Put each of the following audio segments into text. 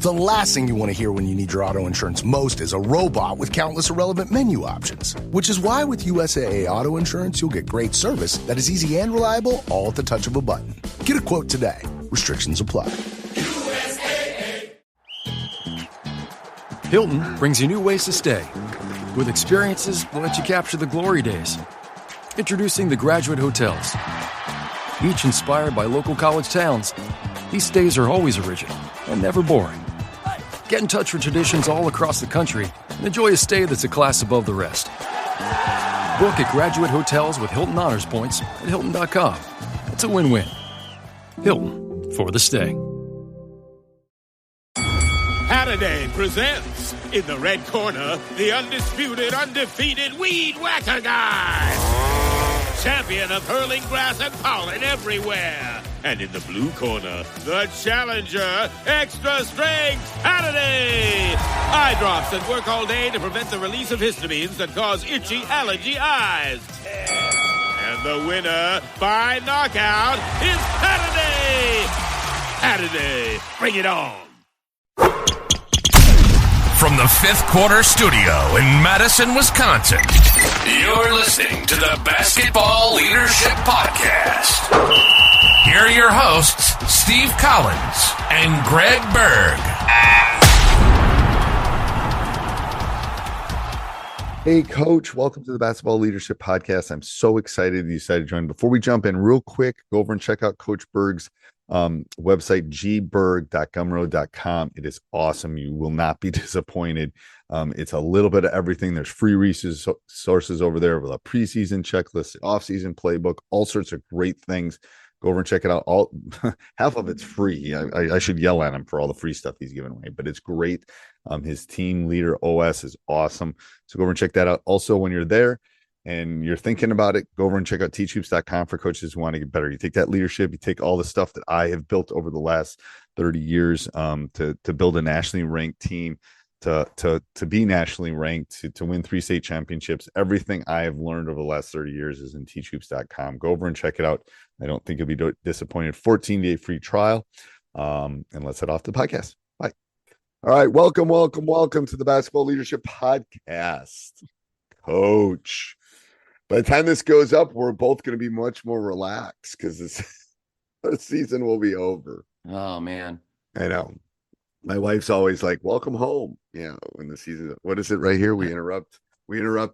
The last thing you want to hear when you need your auto insurance most is a robot with countless irrelevant menu options. Which is why with USAA Auto Insurance, you'll get great service that is easy and reliable, all at the touch of a button. Get a quote today. Restrictions apply. USAA. Hilton brings you new ways to stay. With experiences that let you capture the glory days. Introducing the Graduate Hotels. Each inspired by local college towns, these stays are always original and never boring. Get in touch with traditions all across the country and enjoy a stay that's a class above the rest. Book at Graduate Hotels with Hilton Honors Points at Hilton.com. It's a win-win. Hilton, for the stay. Halliday presents, in the red corner, the undisputed, undefeated Weed Whacker Guy. Champion of hurling grass and pollen everywhere. And in the blue corner, the challenger, extra strength Halliday. Eye drops that work all day to prevent the release of histamines that cause itchy allergy eyes. And the winner by knockout is Halliday. Halliday, bring it on. From the Fifth Quarter Studio in Madison, Wisconsin, you're listening to the Basketball Leadership Podcast. Here are your hosts, Steve Collins and Greg Berg. Hey, Coach. Welcome to the Basketball Leadership Podcast. I'm so excited you decided to join. Before we jump in, real quick, go over and check out Coach Berg's website, gberg.gumroad.com. It is awesome. You will not be disappointed. It's a little bit of everything. There's free resources over there with a preseason checklist, off-season playbook, all sorts of great things. Go over and check it out. All half of it's free. I should yell at him for all the free stuff he's giving away, but it's great. His team leader OS is awesome. So go over and check that out. Also, when you're there and you're thinking about it, go over and check out teachhoops.com for coaches who want to get better. You take that leadership, you take all the stuff that I have built over the last 30 years to build a nationally ranked team, to be nationally ranked, to win 3 state championships. Everything I have learned over the last 30 years is in teachhoops.com. Go over and check it out. I don't think you'll be disappointed. 14-day free trial. And let's head off to the podcast. Bye. All right. Welcome to the Basketball Leadership Podcast. Coach. By the time this goes up, we're both going to be much more relaxed because the season will be over. Oh, man. I know. My wife's always like, welcome home. Yeah. When the season, what is it right here? We interrupt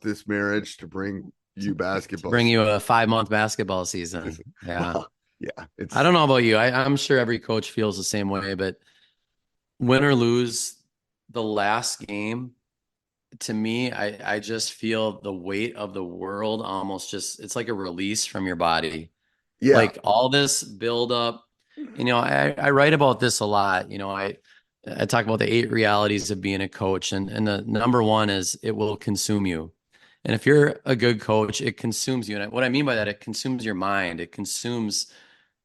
this marriage to bring you basketball. Bring you a 5-month basketball season. Yeah. Well, yeah. I don't know about you. I'm sure every coach feels the same way, but win or lose the last game, to me, I just feel the weight of the world almost it's like a release from your body. Yeah. Like all this build up, I write about this a lot. I talk about the 8 realities of being a coach, and the number one is it will consume you. And if you're a good coach, it consumes you. And what I mean by that, it consumes your mind. It consumes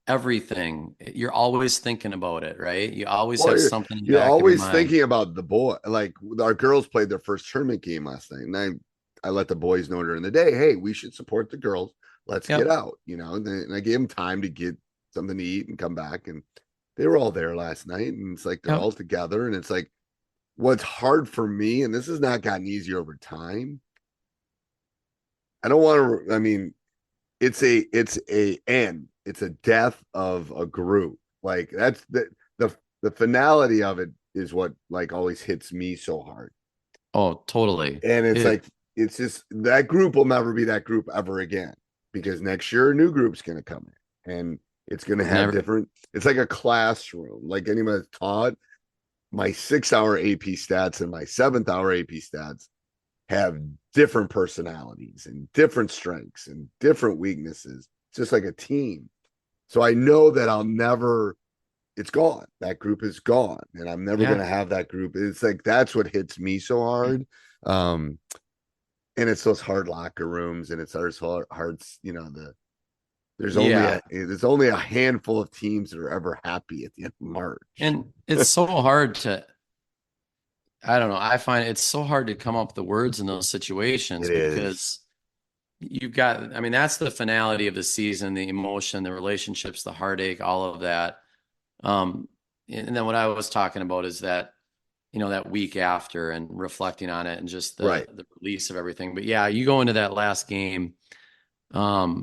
everything. You're always thinking about it, right? You always have something. You're always thinking about the boy. Like our girls played their first tournament game last night, and I let the boys know during the day, hey, we should support the girls. Let's get out, And I gave them time to get something to eat and come back, and they were all there last night. And it's like they're all together, and it's like what's hard for me, and this has not gotten easier over time. I don't want to. I mean, it's a death of a group. Like that's the finality of it is what like always hits me so hard. Oh, totally. And it's just that group will never be that group ever again, because next year a new group's going to come in, and it's going to have different. It's like a classroom. Like anybody that's taught, my 6-hour AP stats and my 7th-hour AP stats have different personalities and different strengths and different weaknesses. It's just like a team. So I know that it's gone. That group is gone, and I'm never going to have that group. It's like, that's what hits me so hard. And it's those hard locker rooms, and it's those hard, there's only a handful of teams that are ever happy at the end of March. And it's so hard to, I don't know. I find it's so hard to come up with the words in those situations because you've got, that's the finality of the season, the emotion, the relationships, the heartache, all of that. And then what I was talking about is that that week after and reflecting on it and just Right. the release of everything. But yeah, you go into that last game, so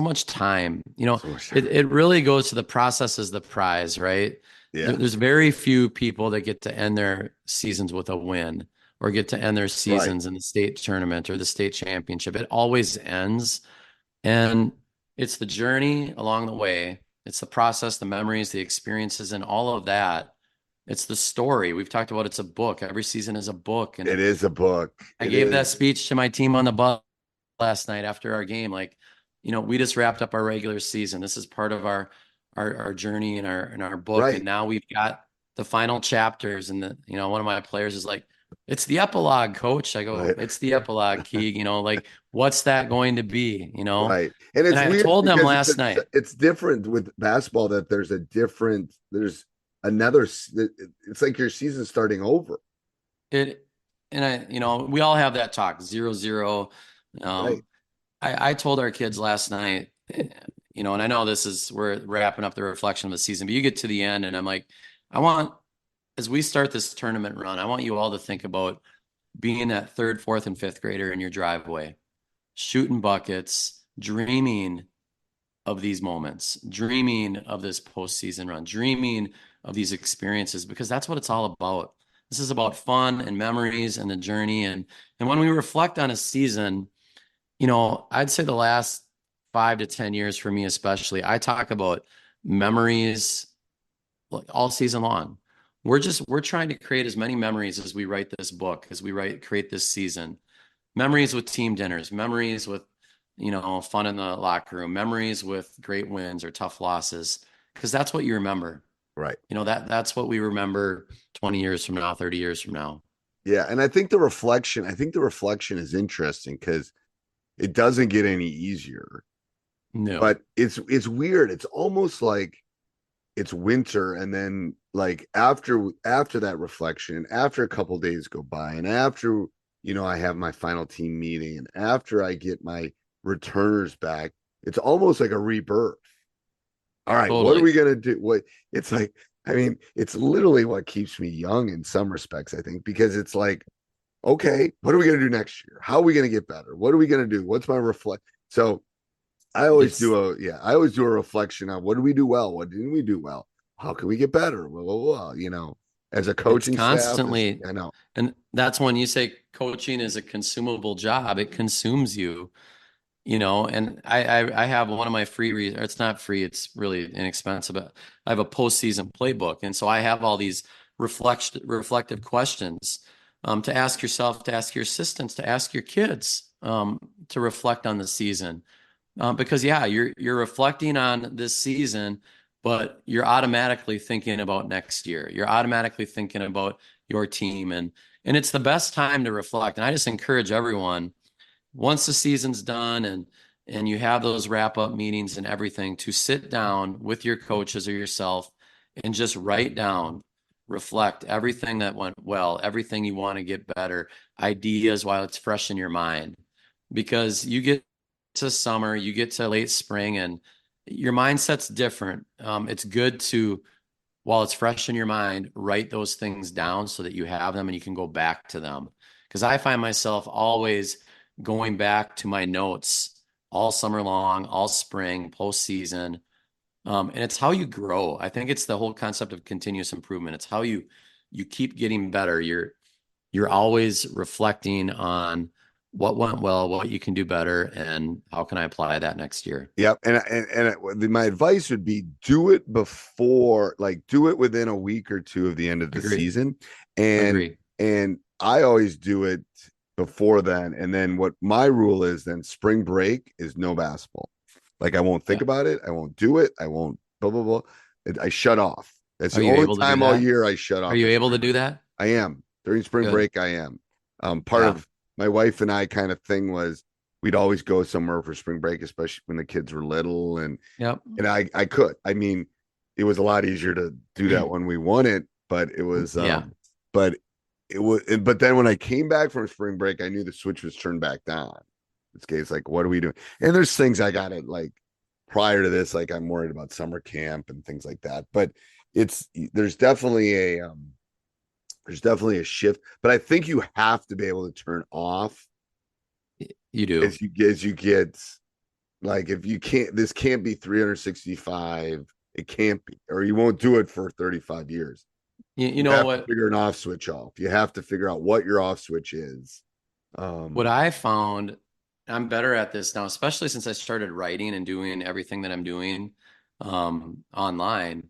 much time, So much time. it really goes to the process is the prize, right? Yeah. There's very few people that get to end their seasons with a win or get to end their seasons in the state tournament or the state championship. It always ends. And it's the journey along the way. It's the process, the memories, the experiences, and all of that. It's the story. We've talked about it's a book. Every season is a book. And It is a book. I gave that speech to my team on the bus last night after our game. Like, we just wrapped up our regular season. This is part of our journey in our book. Right. And now we've got the final chapters. And one of my players is like, it's the epilogue, coach. I go, it's the epilogue, Keeg. Like, what's that going to be? Right. And it's I weird told them because last night. It's different with basketball that there's another, it's like your season's starting over. We all have that talk 0-0. Right. I told our kids last night, and I know we're wrapping up the reflection of the season, but you get to the end and I'm like, as we start this tournament run, I want you all to think about being that third, fourth, and fifth grader in your driveway, shooting buckets, dreaming of these moments, dreaming of this postseason run, dreaming of these experiences, because that's what it's all about. This is about fun and memories and the journey. And when we reflect on a season, I'd say the last 5 to 10 years for me, especially, I talk about memories all season long. We're trying to create as many memories as we write this book, as we create this season. Memories with team dinners, memories with, fun in the locker room, memories with great wins or tough losses, because that's what you remember. Right. That's what we remember 20 years from now, 30 years from now. Yeah. And I think the reflection is interesting because it doesn't get any easier. No. But it's weird. It's almost like it's winter, and then like after that reflection, after a couple days go by, and after I have my final team meeting, and after I get my returners back, it's almost like a rebirth. All right, Totally. what are we gonna do? It's like, I mean, it's literally what keeps me young in some respects, I think, because it's like, okay, what are we gonna do next year? How are we gonna get better? What are we gonna do? What's my reflect? So I always do a reflection on what did we do well? What didn't we do well? How can we get better? Well, as a coaching constantly, staff, I know. And that's when you say coaching is a consumable job. It consumes you, and I have one of my free, or it's not free, it's really inexpensive, but I have a postseason playbook. And so I have all these reflective questions to ask yourself, to ask your assistants, to ask your kids to reflect on the season. Because you're reflecting on this season, but you're automatically thinking about next year. You're automatically thinking about your team, and it's the best time to reflect. And I just encourage everyone, once the season's done and you have those wrap up meetings and everything, to sit down with your coaches or yourself and just write down, reflect everything that went well, everything you want to get better, ideas while it's fresh in your mind, because you get to summer, you get to late spring, and your mindset's different. It's good to, while it's fresh in your mind, write those things down so that you have them and you can go back to them. Because I find myself always going back to my notes all summer long, all spring, postseason. And it's how you grow. I think it's the whole concept of continuous improvement. It's how you keep getting better. You're always reflecting on what went well, what you can do better, and how can I apply that next year? Yep. And my advice would be do it within a week or two of the end of the season. And I always do it before then. And then what my rule is, then spring break is no basketball. Like, I won't think about it. I won't do it. I won't blah, blah, blah. I shut off. That's the only time all year I shut off. Are you able to do that? I am. During spring break, I am. Part of my wife and I kind of thing was we'd always go somewhere for spring break, especially when the kids were little. And I could. I mean, it was a lot easier to do that when we won it, but it was but then when I came back from spring break, I knew the switch was turned back on. This case, like, what are we doing? And there's things I gotta, like, prior to this, like, I'm worried about summer camp and things like that. But there's definitely a shift, but I think you have to be able to turn off You do. as you get, like, if you can't, this can't be 365. It can't be, or you won't do it for 35 years. You know have what? to figure an off switch off. You have to figure out what your off switch is. What I found, I'm better at this now, especially since I started writing and doing everything that I'm doing online.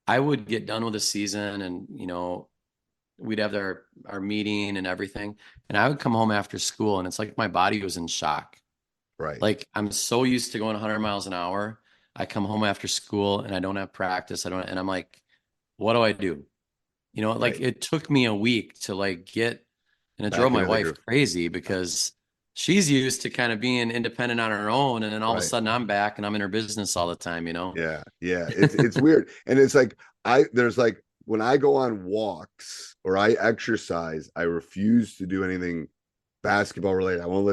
I would get done with a season and, we'd have our meeting and everything. And I would come home after school and it's like my body was in shock. Right. Like I'm so used to going 100 miles an hour. I come home after school and I don't have practice. And I'm like, what do I do? Like Right. it took me a week to like get, and it Back drove my into the wife groove. crazy because she's used to kind of being independent on her own. And then all of a Right. sudden I'm back and I'm in her business all the time, Yeah. Yeah. It's weird. And it's like, there's like, when I go on walks or I exercise, I refuse to do anything basketball related. I wouldn't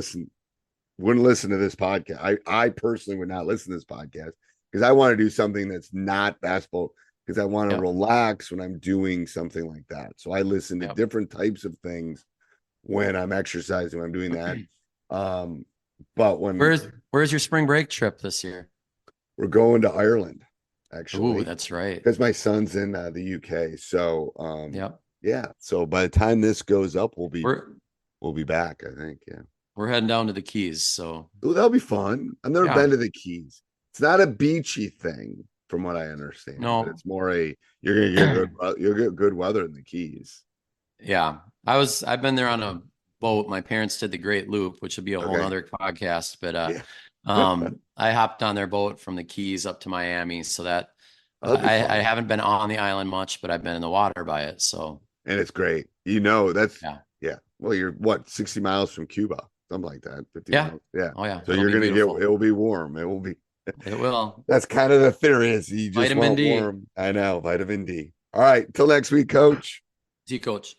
listen to this podcast. I personally would not listen to this podcast because I want to do something that's not basketball, because I want to Yep. relax when I'm doing something like that. So I listen to Yep. different types of things when I'm exercising, when I'm doing that. But when Where's your spring break trip this year? we're going to Ireland, Ooh, actually, that's right. because my son's in the UK. So Yep. yeah. So by the time this goes up, we'll be We're back, I think. Yeah. we're heading down to the Keys. So Ooh, that'll be fun. I've never yeah. been to the Keys. It's not a beachy thing, from what I understand. No. But it's more you're gonna you'll get good weather in the Keys. Yeah. I've been there on a boat. My parents did the Great Loop, which would be a whole Okay. nother podcast. But Yeah. I hopped on their boat from the Keys up to Miami. So that That'll be fun. I haven't been on the island much, but I've been in the water by it. So And it's great. That's yeah. Well, you're what, 60 miles from Cuba, something like that. 50 Yeah. miles. Yeah. Oh yeah. So It'll you're be gonna beautiful. it will be warm. It will be. It will. That's kind of the theory, is you just Vitamin want D. warm. I know, vitamin D. All right. Till next week, Coach. See you, Coach.